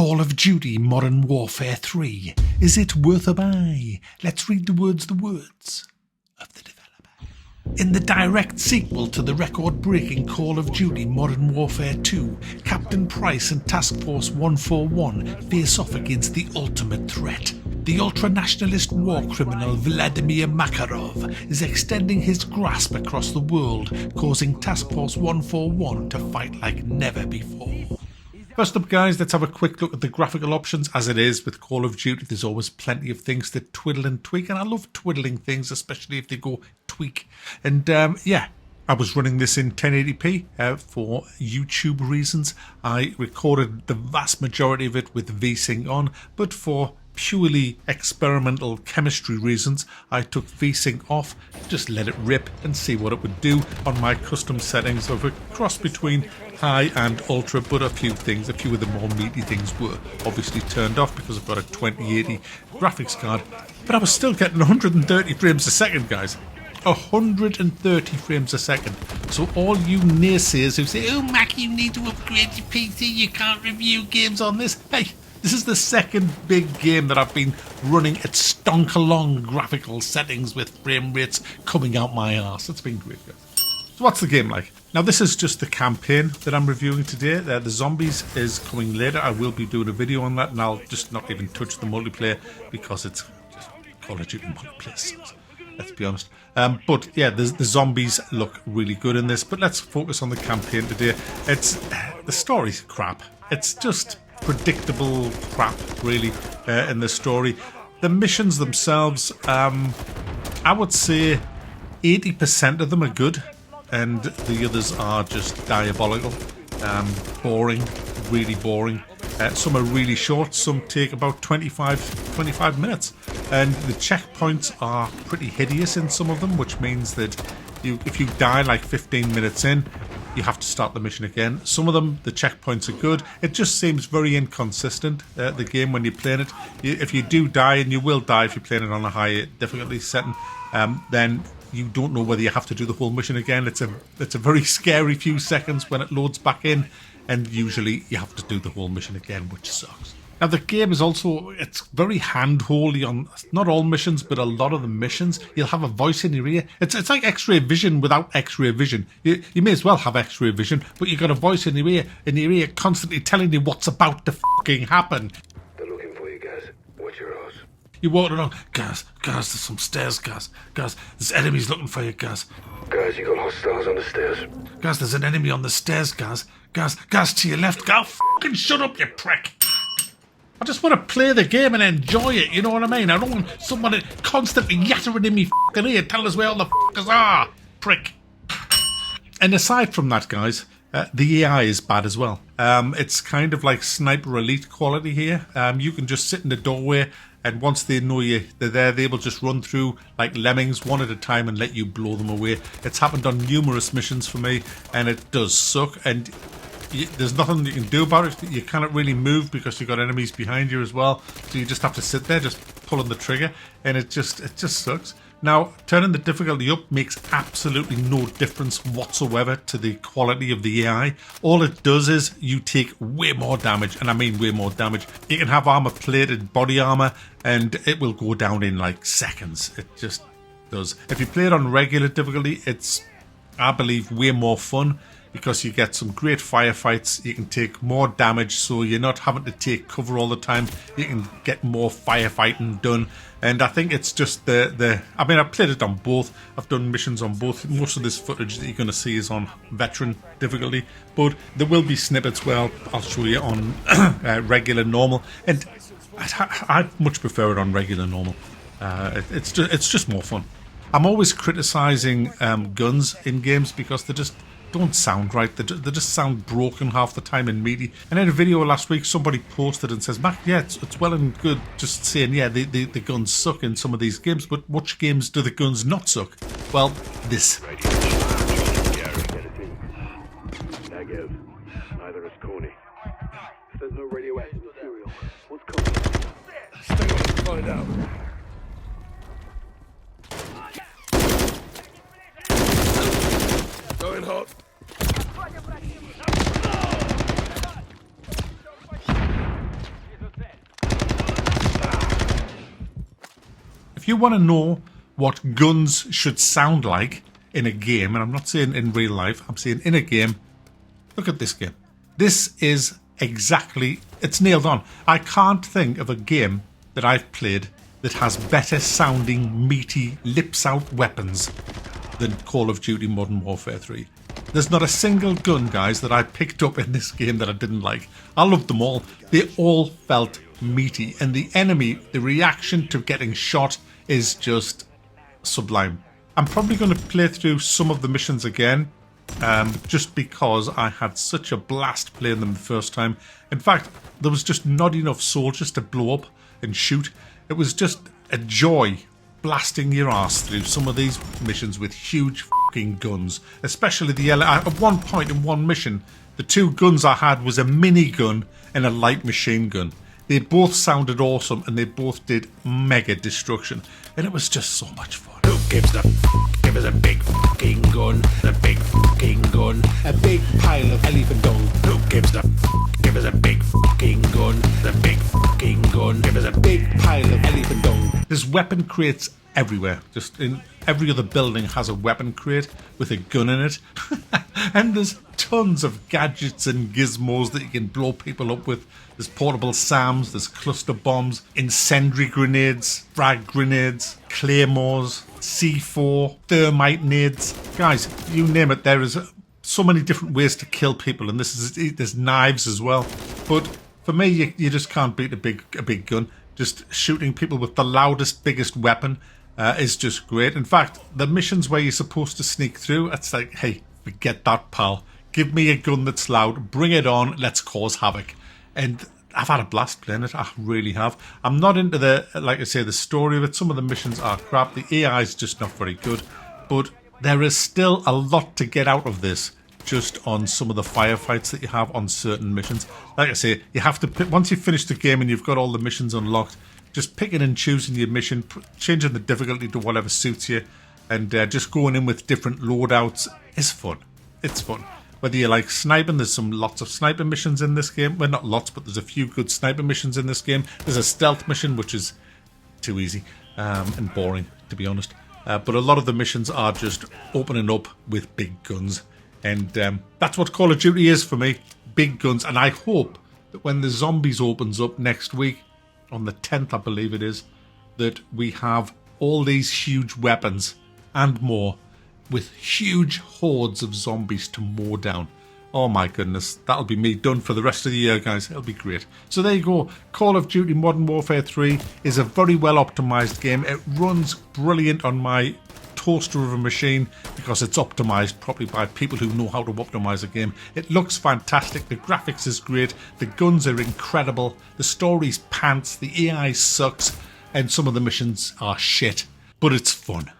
Call of Duty Modern Warfare 3. Is it worth a buy? Let's read the words of the developer. In the direct sequel to the record-breaking Call of Duty Modern Warfare 2, Captain Price and Task Force 141 face off against the ultimate threat. The ultra-nationalist war criminal Vladimir Makarov is extending his grasp across the world, causing Task Force 141 to fight like never before. First up, guys, let's have a quick look at the graphical options. As it is with Call of Duty, there's always plenty of things to twiddle and tweak, and I love twiddling things, especially if they go tweak. And yeah, I was running this in 1080p for YouTube reasons. I recorded the vast majority of it with VSync on, but for purely experimental chemistry reasons, I took VSync off, just let it rip and see what it would do on my custom settings of a cross between high and ultra, but a few of the more meaty things were obviously turned off because I've got a 2080 graphics card, but I was still getting 130 frames a second, guys. 130 frames a second. So all you naysayers who say, oh Mac, you need to upgrade your PC, you can't review games on this, hey, this is the second big game that I've been running at stonk-along graphical settings with frame rates coming out my arse. It's been great, guys. So what's the game like? Now this is just the campaign that I'm reviewing today. The zombies is coming later. I will be doing a video on that, and I'll just not even touch the multiplayer because it's just Call of Duty multiplayer sucks. Let's be honest. But yeah, the zombies look really good in this. But let's focus on the campaign today. The story's crap. It's just predictable crap, really, in the story. The missions themselves, I would say 80% of them are good, and the others are just diabolical, boring, really boring. Some are really short, some take about 25 minutes, and the checkpoints are pretty hideous in some of them, which means that if you die like 15 minutes in, you have to start the mission again. Some of them, the checkpoints are good. It just seems very inconsistent, the game, when you're playing it. If you do die, and you will die if you're playing it on a high difficulty setting, then you don't know whether you have to do the whole mission again. It's a very scary few seconds when it loads back in, and usually you have to do the whole mission again, which sucks. Now the game is also, it's very hand-holdy on not all missions, but a lot of the missions. You'll have a voice in your ear. It's like X-ray vision without X-ray vision. You may as well have X-ray vision, but you've got a voice in your ear constantly telling you what's about to fucking happen. They're looking for you, guys. Watch your house. You walk along, guys, there's some stairs, guys, there's enemies looking for you, guys. Guys, you got hostiles on the stairs. Guys, there's an enemy on the stairs, guys, to your left. Go fucking shut up, you prick. I just want to play the game and enjoy it, you know what I mean? I don't want somebody constantly yattering in me fucking ear telling us where all the fuckers are, prick. And aside from that, guys, the AI is bad as well. It's kind of like Sniper Elite quality here. You can just sit in the doorway, and once they know they're there, they will just run through like lemmings one at a time and let you blow them away. It's happened on numerous missions for me, and it does suck. And there's nothing you can do about it. You cannot really move because you've got enemies behind you as well. So you just have to sit there, just pulling the trigger, and it just sucks. Now, turning the difficulty up makes absolutely no difference whatsoever to the quality of the AI. All it does is you take way more damage, and I mean way more damage. You can have armor-plated body armor, and it will go down in like seconds. It just does. If you play it on regular difficulty, it's, I believe, way more fun, because you get some great firefights. You can take more damage, so you're not having to take cover all the time. You can get more firefighting done, and I think it's just I mean, I've played it on both. I've done missions on both. Most of this footage that you're going to see is on veteran difficulty, but there will be snippets where I'll show you on regular normal, and I much prefer it on regular normal. It's just more fun. I'm always criticising guns in games because they just don't sound right. They just sound broken half the time and meaty. And in a video last week, somebody posted and says, Mac, yeah, it's well and good just saying, yeah, the guns suck in some of these games, but which games do the guns not suck? Well, this. Negative. Neither is Coney. There's no radioactive material. What's coming? Stay on and find out. Going hot. you want to know what guns should sound like in a game, and I'm not saying in real life, I'm saying in a game, look at this game. This is exactly, it's nailed on. I can't think of a game that I've played that has better sounding, meaty, lips out weapons than Call of Duty Modern Warfare 3. There's not a single gun, guys, that I picked up in this game that I didn't like. I loved them all. They all felt meaty. And the enemy, the reaction to getting shot is just sublime. I'm probably going to play through some of the missions again, just because I had such a blast playing them the first time. In fact, there was just not enough soldiers to blow up and shoot. It was just a joy blasting your ass through some of these missions with huge fucking guns, especially the at one point in one mission, the two guns I had was a minigun and a light machine gun. They both sounded awesome and they both did mega destruction, and it was just so much fun. Who gives the f***? Give us a big fucking gun, a big fucking gun, a big pile of elephant dung. Who gives the f***? Give us a big fucking gun, a big fucking gun, give us a big pile of elephant dung. There's weapon crates everywhere. Just in every other building has a weapon crate with a gun in it. And there's tons of gadgets and gizmos that you can blow people up with. There's portable SAMs, there's cluster bombs, incendiary grenades, frag grenades, claymores, C4, thermite nades. Guys, you name it, there is so many different ways to kill people, and there's knives as well. But for me, you just can't beat a big gun. Just shooting people with the loudest, biggest weapon is just great. In fact, the missions where you're supposed to sneak through, it's like, hey, forget that, pal. Give me a gun that's loud, bring it on, let's cause havoc. And I've had a blast playing it, I really have. I'm not into the, like I say, the story of it. Some of the missions are crap. The AI is just not very good. But there is still a lot to get out of this, just on some of the firefights that you have on certain missions. Like I say, you have to pick, once you've finished the game and you've got all the missions unlocked, just picking and choosing your mission, changing the difficulty to whatever suits you, and just going in with different loadouts is fun. It's fun. Whether you like sniping, there's lots of sniper missions in this game. Well, not lots, but there's a few good sniper missions in this game. There's a stealth mission, which is too easy and boring, to be honest. But a lot of the missions are just opening up with big guns. And that's what Call of Duty is for me. Big guns. And I hope that when the Zombies opens up next week, on the 10th I believe it is, that we have all these huge weapons and more, with huge hordes of zombies to mow down. Oh my goodness, that'll be me done for the rest of the year, guys. It'll be great. So there you go. Call of Duty Modern Warfare 3 is a very well optimized game. It runs brilliant on my toaster of a machine because it's optimized properly by people who know how to optimize a game. It looks fantastic. The graphics is great. The guns are incredible. The story's pants. The AI sucks. And some of the missions are shit. But it's fun.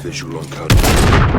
Visual on code.